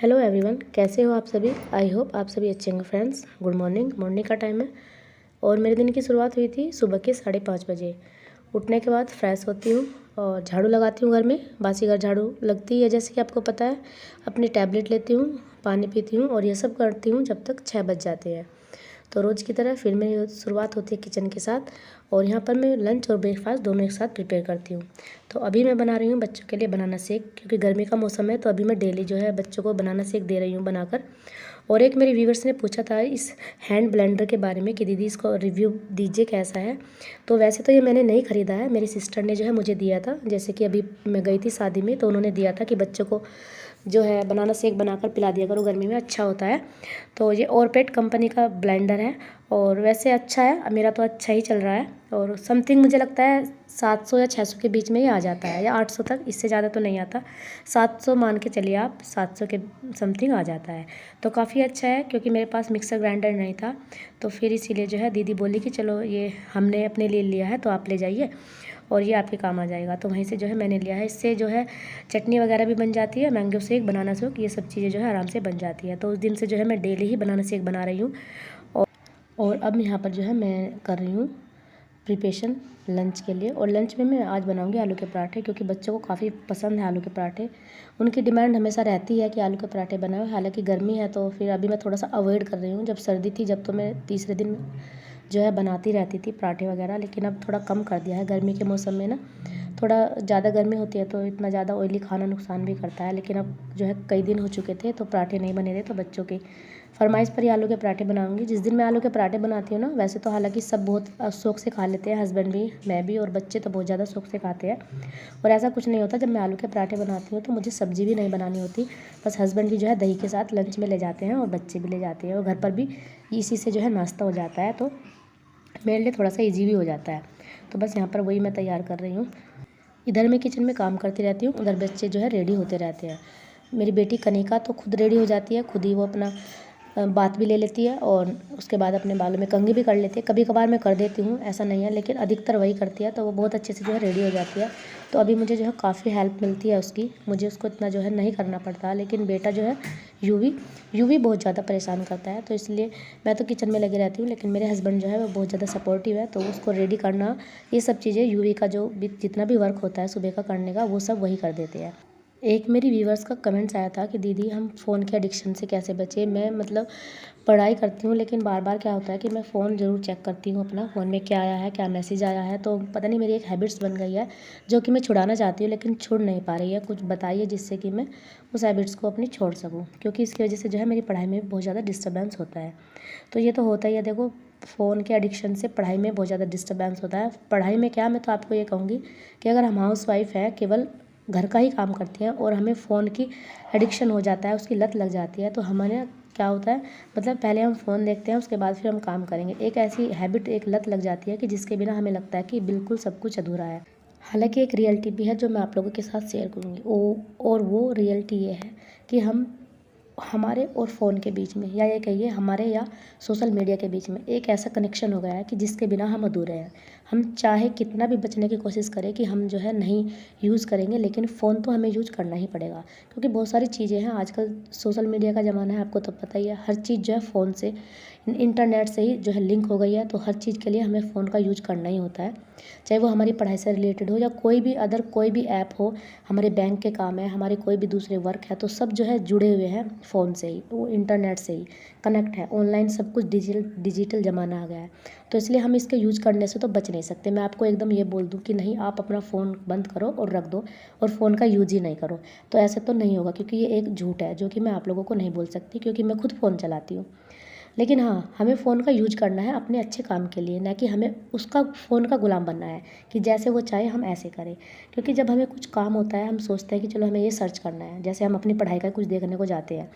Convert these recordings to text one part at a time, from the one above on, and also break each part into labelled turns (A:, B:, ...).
A: Hello everyone, कैसे हो आप सभी। आई होप आप सभी अच्छे होंगे। Friends, good morning. मॉर्निंग का टाइम है और मेरे दिन की शुरुआत हुई थी सुबह के 5:30 बजे। उठने के बाद फ्रेश होती हूँ और झाड़ू लगाती हूँ। घर में बासी घर झाड़ू लगती है, जैसे कि आपको पता है। अपनी टैबलेट लेती हूँ, पानी पीती हूँ और ये सब करती हूँ जब तक 6 बज जाते हैं। तो रोज़ की तरह फिर मेरी शुरुआत होती है किचन के साथ, और यहाँ पर मैं लंच और ब्रेकफास्ट दोनों एक साथ प्रिपेयर करती हूँ। तो अभी मैं बना रही हूँ बच्चों के लिए बनाना शेक, क्योंकि गर्मी का मौसम है। तो अभी मैं डेली जो है बच्चों को बनाना शेक दे रही हूँ बनाकर। और एक मेरे व्यूवर्स ने पूछा था इस हैंड ब्लेंडर के बारे में कि दीदी इसको रिव्यू दीजिए कैसा है। तो वैसे तो ये मैंने नहीं ख़रीदा है, मेरी सिस्टर ने जो है मुझे दिया था। जैसे कि अभी मैं गई थी शादी में, तो उन्होंने दिया था कि बच्चों को जो है बनाना शेक बनाकर पिला दिया करो, गर्मी में अच्छा होता है। तो ये ओरपेट कंपनी का ब्लेंडर है और वैसे अच्छा है, मेरा तो अच्छा ही चल रहा है। और समथिंग मुझे लगता है 700 या 600 के बीच में ही आ जाता है, या 800 तक, इससे ज़्यादा तो नहीं आता। 700 मान के चलिए आप, 700 के समथिंग आ जाता है। तो काफ़ी अच्छा है, क्योंकि मेरे पास मिक्सर ग्राइंडर नहीं था, तो फिर इसीलिए जो है दीदी बोली कि चलो ये हमने अपने लिए लिया है तो आप ले जाइए और ये आपके काम आ जाएगा। तो वहीं से जो है मैंने लिया है। इससे जो है चटनी वगैरह भी बन जाती है, मैंगो शेक, बनाना शेक, ये सब चीज़ें जो है आराम से बन जाती है। तो उस दिन से जो है मैं डेली ही बनाना शेक बना रही हूँ। और अब यहाँ पर जो है मैं कर रही हूँ प्रिपरेशन लंच के लिए। और लंच में मैं आज बनाऊंगी आलू के पराठे, क्योंकि बच्चों को काफ़ी पसंद है आलू के पराठे। उनकी डिमांड हमेशा रहती है कि आलू के पराठे बनाओ। हालांकि गर्मी है तो फिर अभी मैं थोड़ा सा अवॉइड कर रही हूँ। जब सर्दी थी जब तो मैं तीसरे दिन जो है बनाती रहती थी पराठे वगैरह, लेकिन अब थोड़ा कम कर दिया है। गर्मी के मौसम में ना थोड़ा ज़्यादा गर्मी होती है, तो इतना ज़्यादा ऑयली खाना नुकसान भी करता है। लेकिन अब जो है कई दिन हो चुके थे तो पराठे नहीं बने थे, तो बच्चों की फरमाइश पर ही आलू के पराठे बनाऊंगी। जिस दिन मैं आलू के पराठे बनाती हूँ ना, वैसे तो हालांकि सब बहुत शौक से खा लेते हैं, हस्बैंड भी, मैं भी, और बच्चे तो बहुत ज़्यादा शौक से खाते हैं। और ऐसा कुछ नहीं होता, जब मैं आलू के पराठे बनाती हूँ तो मुझे सब्ज़ी भी नहीं बनानी होती। बस हस्बैंड भी जो है दही के साथ लंच में ले जाते हैं और बच्चे भी ले जाते हैं, और घर पर भी इसी से जो है नाश्ता हो जाता है। तो मेरे लिए थोड़ा सा ईजी भी हो जाता है। तो बस यहाँ पर वही मैं तैयार कर रही हूँ। इधर मैं किचन में काम करती रहती हूँ, उधर बच्चे जो है रेडी होते रहते हैं। मेरी बेटी कनिका तो खुद रेडी हो जाती है, खुद ही वो अपना बात भी ले लेती है और उसके बाद अपने बालों में कंघी भी कर लेती है। कभी कभार मैं कर देती हूँ, ऐसा नहीं है, लेकिन अधिकतर वही करती है। तो वो बहुत अच्छे से जो है रेडी हो जाती है। तो अभी मुझे जो है काफ़ी हेल्प मिलती है उसकी, मुझे उसको इतना जो है नहीं करना पड़ता। लेकिन बेटा जो है यूवी बहुत ज़्यादा परेशान करता है, तो इसलिए मैं तो किचन में लगी रहती हूँ। लेकिन मेरे हस्बैंड जो है वो बहुत ज़्यादा सपोर्टिव है, तो उसको रेडी करना, ये सब चीज़ें, यूवी का जो भी जितना भी वर्क होता है सुबह का करने का, वो सब वही कर देते हैं। एक मेरी व्यूवर्स का कमेंट्स आया था कि दीदी हम फ़ोन के एडिक्शन से कैसे बचें। मैं मतलब पढ़ाई करती हूँ, लेकिन बार बार क्या होता है कि मैं फ़ोन ज़रूर चेक करती हूँ अपना, फ़ोन में क्या आया है, क्या मैसेज आया है। तो पता नहीं मेरी एक हैबिट्स बन गई है जो कि मैं छुड़ाना चाहती हूँ, लेकिन छुड़ नहीं पा रही है। कुछ बताइए जिससे कि मैं उस हैबिट्स को अपनी छोड़ सकूँ, क्योंकि इसकी वजह से जो है मेरी पढ़ाई में बहुत ज़्यादा डिस्टर्बेंस होता है। तो ये तो होता ही है, देखो फ़ोन के एडिक्शन से पढ़ाई में बहुत ज़्यादा डिस्टर्बेंस होता है। पढ़ाई में क्या, मैं तो आपको ये कहूँगी कि अगर हम हाउस वाइफ है, केवल घर का ही काम करती हैं, और हमें फ़ोन की एडिक्शन हो जाता है, उसकी लत लग जाती है, तो हमारे क्या होता है, मतलब पहले हम फ़ोन देखते हैं, उसके बाद फिर हम काम करेंगे। एक ऐसी हैबिट, एक लत लग जाती है कि जिसके बिना हमें लगता है कि बिल्कुल सब कुछ अधूरा है। हालांकि एक रियलिटी भी है जो मैं आप लोगों के साथ शेयर करूँगी, और वो रियलिटी ये है कि हम, हमारे और फ़ोन के बीच में, या ये कहिए हमारे या सोशल मीडिया के बीच में एक ऐसा कनेक्शन हो गया है कि जिसके बिना हम अधूरे हैं। हम चाहे कितना भी बचने की कोशिश करें कि हम जो है नहीं यूज़ करेंगे, लेकिन फ़ोन तो हमें यूज़ करना ही पड़ेगा, क्योंकि बहुत सारी चीज़ें हैं। आजकल सोशल मीडिया का ज़माना है, आपको तो पता ही है। हर चीज़ जो है फ़ोन से, इंटरनेट से ही जो है लिंक हो गई है। तो हर चीज़ के लिए हमें फ़ोन का यूज करना ही होता है, चाहे वो हमारी पढ़ाई से रिलेटेड हो या कोई भी अदर कोई भी ऐप हो, हमारे बैंक के काम है, हमारे कोई भी दूसरे वर्क है, तो सब जो है जुड़े हुए हैं फ़ोन से ही, वो इंटरनेट से ही कनेक्ट है। ऑनलाइन सब कुछ डिजिटल ज़माना आ गया है, तो इसलिए हम इसके यूज करने से तो बच नहीं सकते। मैं आपको एकदम ये बोल दूँ कि नहीं, आप अपना फ़ोन बंद करो और रख दो और फ़ोन का यूज ही नहीं करो, तो ऐसे तो नहीं होगा, क्योंकि ये एक झूठ है जो कि मैं आप लोगों को नहीं बोल सकती, क्योंकि मैं खुद फ़ोन चलाती हूँ। लेकिन हाँ, हमें फ़ोन का यूज करना है अपने अच्छे काम के लिए, ना कि हमें उसका फ़ोन का गुलाम बनना है कि जैसे वो चाहे हम ऐसे करें। क्योंकि जब हमें कुछ काम होता है, हम सोचते हैं कि चलो हमें ये सर्च करना है, जैसे हम अपनी पढ़ाई का कुछ देखने को जाते हैं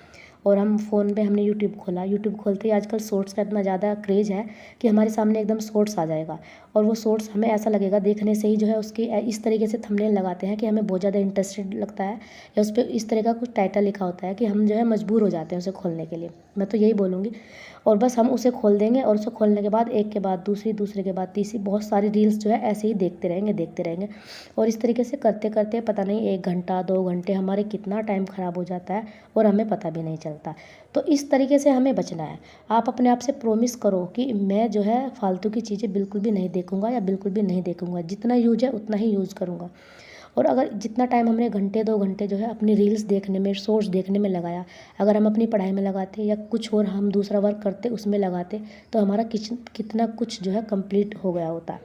A: और हम फ़ोन पे हमने यूट्यूब खोला, यूट्यूब खोलते ही आजकल शॉर्ट्स का इतना ज़्यादा क्रेज़ है कि हमारे सामने एकदम शॉर्ट्स आ जाएगा, और वो शॉर्ट्स हमें ऐसा लगेगा देखने से ही जो है उसकी इस तरीके से थंबनेल लगाते हैं कि हमें बहुत ज़्यादा इंटरेस्टेड लगता है, या उस पर इस तरह का कुछ टाइटल लिखा होता है कि हम जो है मजबूर हो जाते हैं उसे खोलने के लिए। मैं तो यही बोलूँगी, और बस हम उसे खोल देंगे, और उसे खोलने के बाद एक के बाद दूसरी, दूसरे के बाद तीसरी, बहुत सारी रील्स जो है ऐसे ही देखते रहेंगे। और इस तरीके से करते करते पता नहीं 1 घंटा 2 घंटे हमारे कितना टाइम ख़राब हो जाता है और हमें पता भी नहीं चलता। तो इस तरीके से हमें बचना है। आप अपने आप से प्रॉमिस करो कि मैं जो है फालतू की चीज़ें बिल्कुल भी नहीं देखूँगा, या बिल्कुल भी नहीं देखूँगा। जितना यूज है उतना ही यूज़ करूँगा। और अगर जितना टाइम हमने घंटे 2 घंटे जो है अपनी रील्स देखने में, शॉर्ट्स देखने में लगाया, अगर हम अपनी पढ़ाई में लगाते या कुछ और हम दूसरा वर्क करते उसमें लगाते, तो हमारा कितना कुछ जो है कंप्लीट हो गया होता।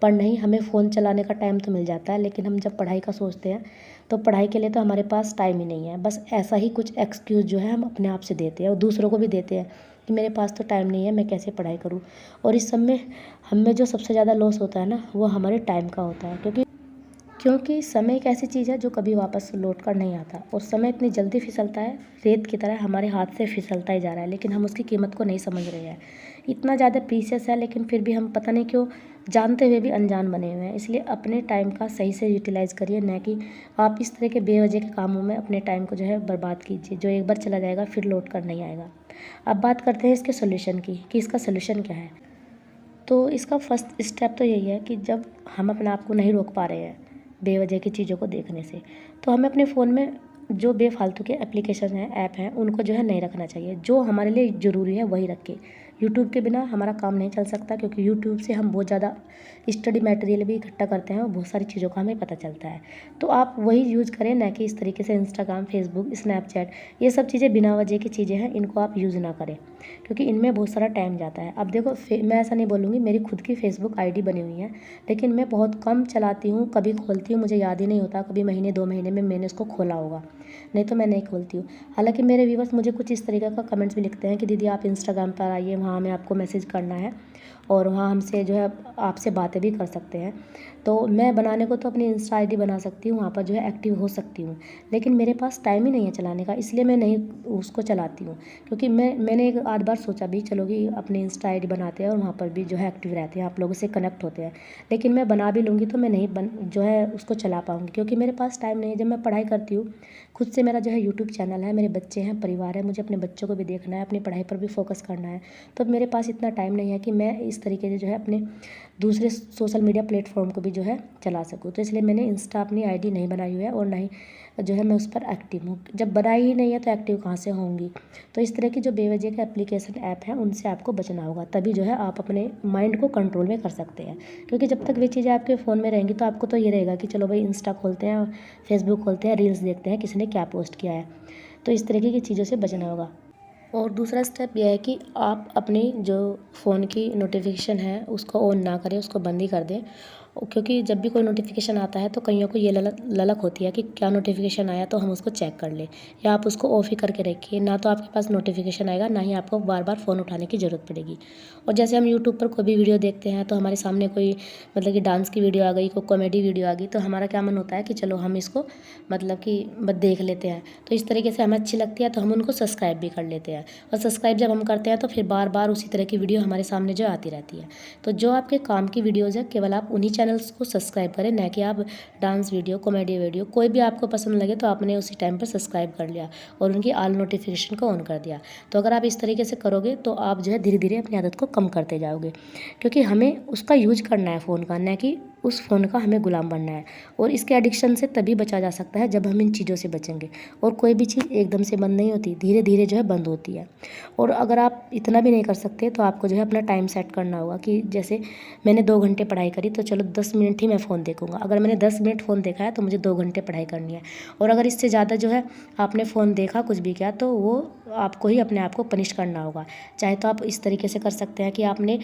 A: पर नहीं, हमें फ़ोन चलाने का टाइम तो मिल जाता है, लेकिन हम जब पढ़ाई का सोचते हैं तो पढ़ाई के लिए तो हमारे पास टाइम ही नहीं है। बस ऐसा ही कुछ एक्सक्यूज़ जो है हम अपने आप से देते हैं और दूसरों को भी देते हैं कि मेरे पास तो टाइम नहीं है, मैं कैसे पढ़ाई करूँ। और इस सब में हमें जो सबसे ज़्यादा लॉस होता है ना, वो हमारे टाइम का होता है, क्योंकि समय एक ऐसी चीज़ है जो कभी वापस लौट कर नहीं आता, और समय इतनी जल्दी फिसलता है, रेत की तरह हमारे हाथ से फिसलता ही जा रहा है, लेकिन हम उसकी कीमत को नहीं समझ रहे हैं। इतना ज़्यादा प्रीशियस है, लेकिन फिर भी हम पता नहीं क्यों जानते हुए भी अनजान बने हुए हैं। इसलिए अपने टाइम का सही से यूटिलाइज़ करिए, न कि आप इस तरह के बेवजह के कामों में अपने टाइम को जो है बर्बाद कीजिए, जो एक बार चला जाएगा फिर लौट कर नहीं आएगा। अब बात करते हैं इसके सोल्यूशन की, कि इसका सोल्यूशन क्या है। तो इसका फर्स्ट स्टेप तो यही है कि जब हम अपने आप को नहीं रोक पा रहे हैं बेवजह की चीज़ों को देखने से, तो हमें अपने फ़ोन में जो बेफालतू के एप्लीकेशन हैं, ऐप हैं, उनको जो है नहीं रखना चाहिए। जो हमारे लिए ज़रूरी है वही रखें। यूट्यूब के बिना हमारा काम नहीं चल सकता, क्योंकि यूट्यूब से हम बहुत ज़्यादा स्टडी मटेरियल भी इकट्ठा करते हैं और बहुत सारी चीज़ों का हमें पता चलता है। तो आप वही यूज़ करें, ना कि इस तरीके से इंस्टाग्राम, फेसबुक, स्नैपचैट, ये सब चीज़ें बिना वजह की चीज़ें हैं, इनको आप यूज़ ना करें, क्योंकि इनमें बहुत सारा टाइम जाता है। अब देखो, मैं ऐसा नहीं बोलूँगी, मेरी खुद की फेसबुक आईडी बनी हुई है, लेकिन मैं बहुत कम चलाती हूँ, कभी खोलती हूँ, मुझे याद ही नहीं होता, कभी महीने 2 महीने में मैंने इसको खोला होगा, नहीं तो मैं नहीं खोलती हूँ। हालांकि मेरे व्यूअर्स मुझे कुछ इस तरीके का कमेंट्स भी लिखते हैं कि दीदी आप इंस्टाग्राम पर आइए, वहाँ हमें आपको मैसेज करना है और वहाँ हमसे जो है आपसे बातें भी कर सकते हैं। तो मैं बनाने को तो अपनी इंस्टा आईडी बना सकती हूँ, वहाँ पर जो है एक्टिव हो सकती हूँ, लेकिन मेरे पास टाइम ही नहीं है चलाने का, इसलिए मैं नहीं उसको चलाती हूँ। क्योंकि मैंने एक आध बार सोचा भी, चलो कि अपनी इंस्टा आईडी बनाते हैं और वहाँ पर भी जो है एक्टिव रहते हैं, आप लोगों से कनेक्ट होते हैं, लेकिन मैं बना भी लूँगी तो मैं नहीं जो है उसको चला पाऊँगी, क्योंकि मेरे पास टाइम नहीं है। जब मैं पढ़ाई करती हूँ, खुद से मेरा जो है यूट्यूब चैनल है, मेरे बच्चे हैं, परिवार है, मुझे अपने बच्चों को भी देखना है, अपनी पढ़ाई पर भी फोकस करना है, तो मेरे पास इतना टाइम नहीं है कि मैं इस तरीके से जो है अपने दूसरे सोशल मीडिया प्लेटफॉर्म को भी जो है चला सकूँ। तो इसलिए मैंने इंस्टा अपनी आईडी नहीं बनाई हुई है, और ना ही जो है मैं उस पर एक्टिव हूँ। जब बनाई ही नहीं है तो एक्टिव कहाँ से होंगी। तो इस तरह की जो बेवजह के एप्लीकेशन ऐप हैं, उनसे आपको बचना होगा, तभी जो है आप अपने माइंड को कंट्रोल में कर सकते हैं। क्योंकि जब तक वे चीज़ें आपके फ़ोन में रहेंगी तो आपको तो ये रहेगा कि चलो भाई इंस्टा खोलते हैं, फेसबुक खोलते हैं, रील्स देखते हैं, किसी ने क्या पोस्ट किया है। तो इस तरीके की चीज़ों से बचना होगा। और दूसरा स्टेप यह है कि आप अपनी जो फ़ोन की नोटिफिकेशन है उसको ऑन ना करें, उसको बंद ही कर दें, क्योंकि जब भी कोई नोटिफिकेशन आता है तो कईयों को ये ललक होती है कि क्या नोटिफिकेशन आया तो हम उसको चेक कर लें, या आप उसको ऑफ ही करके रखिए, ना तो आपके पास नोटिफिकेशन आएगा, ना ही आपको बार बार फ़ोन उठाने की ज़रूरत पड़ेगी। और जैसे हम यूट्यूब पर कोई भी वीडियो देखते हैं तो हमारे सामने कोई मतलब कि डांस की वीडियो आ गई, कोई कॉमेडी वीडियो आ गई, तो हमारा क्या मन होता है कि चलो हम इसको मतलब कि बस देख लेते हैं। तो इस तरीके से हमें अच्छी लगती है तो हम उनको सब्सक्राइब भी कर लेते हैं, और सब्सक्राइब जब हम करते हैं तो फिर बार बार उसी तरह की वीडियो हमारे सामने जो आती रहती है। तो जो आपके काम की वीडियोज़ है, केवल आप उन्हीं चैनल्स को सब्सक्राइब करें, न कि आप डांस वीडियो, कॉमेडी वीडियो, कोई भी आपको पसंद लगे तो आपने उसी टाइम पर सब्सक्राइब कर लिया और उनकी ऑल नोटिफिकेशन को ऑन कर दिया। तो अगर आप इस तरीके से करोगे तो आप जो है धीरे धीरे अपनी आदत को कम करते जाओगे, क्योंकि हमें उसका यूज करना है फ़ोन का, न कि उस फ़ोन का हमें गुलाम बनना है। और इसके एडिक्शन से तभी बचा जा सकता है जब हम इन चीज़ों से बचेंगे। और कोई भी चीज़ एकदम से बंद नहीं होती, धीरे धीरे जो है बंद होती है। और अगर आप इतना भी नहीं कर सकते तो आपको जो है अपना टाइम सेट करना होगा कि जैसे मैंने 2 घंटे पढ़ाई करी तो चलो 10 मिनट ही मैं फ़ोन देखूँगा। अगर मैंने 10 मिनट फ़ोन देखा है तो मुझे 2 घंटे पढ़ाई करनी है। और अगर इससे ज़्यादा जो है आपने फ़ोन देखा, कुछ भी किया, तो वो आपको ही अपने आप को पनिश करना होगा। चाहे तो आप इस तरीके से कर सकते हैं कि आपने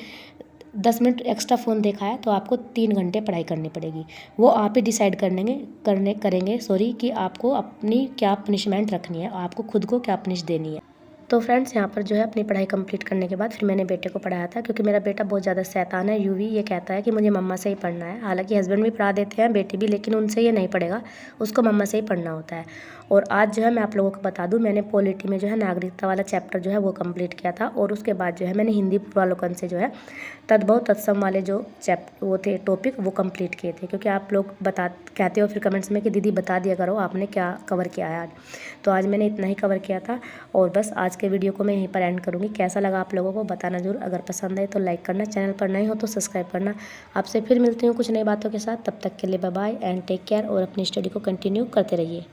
A: 10 मिनट एक्स्ट्रा फ़ोन देखा है तो आपको 3 घंटे पढ़ाई करनी पड़ेगी। वो आप ही डिसाइड करेंगे कि आपको अपनी क्या पनिशमेंट रखनी है, आपको खुद को क्या पनिश देनी है। तो फ्रेंड्स, यहाँ पर जो है अपनी पढ़ाई कंप्लीट करने के बाद फिर मैंने बेटे को पढ़ाया था, क्योंकि मेरा बेटा बहुत ज़्यादा शैतान है, यूवी। ये कहता है कि मुझे मम्मा से ही पढ़ना है। हालांकि हस्बैंड भी पढ़ा देते हैं बेटी भी, लेकिन उनसे ये नहीं पढ़ेगा, उसको मम्मा से ही पढ़ना होता है। और आज जो है मैं आप लोगों को बता दूं, मैंने पॉलिटी में जो है नागरिकता वाला चैप्टर जो है वो कंप्लीट किया था, और उसके बाद जो है मैंने हिंदी पूर्वावलोकन से जो है तद्भव तत्सम वाले जो वो थे टॉपिक वो कंप्लीट किए थे। क्योंकि आप लोग कहते हो फिर कमेंट्स में कि दीदी बता दिया करो आपने क्या कवर किया है आज। तो आज मैंने इतना ही कवर किया था, और बस आज के वीडियो को मैं यहीं पर एंड करूँगी। कैसा लगा आप लोगों को बताना जरूर, अगर पसंद आए तो लाइक करना, चैनल पर नए हो तो सब्सक्राइब करना। आपसे फिर मिलती हूँ कुछ नई बातों के साथ, तब तक के लिए bye bye and take care, और अपनी स्टडी को कंटिन्यू करते रहिए।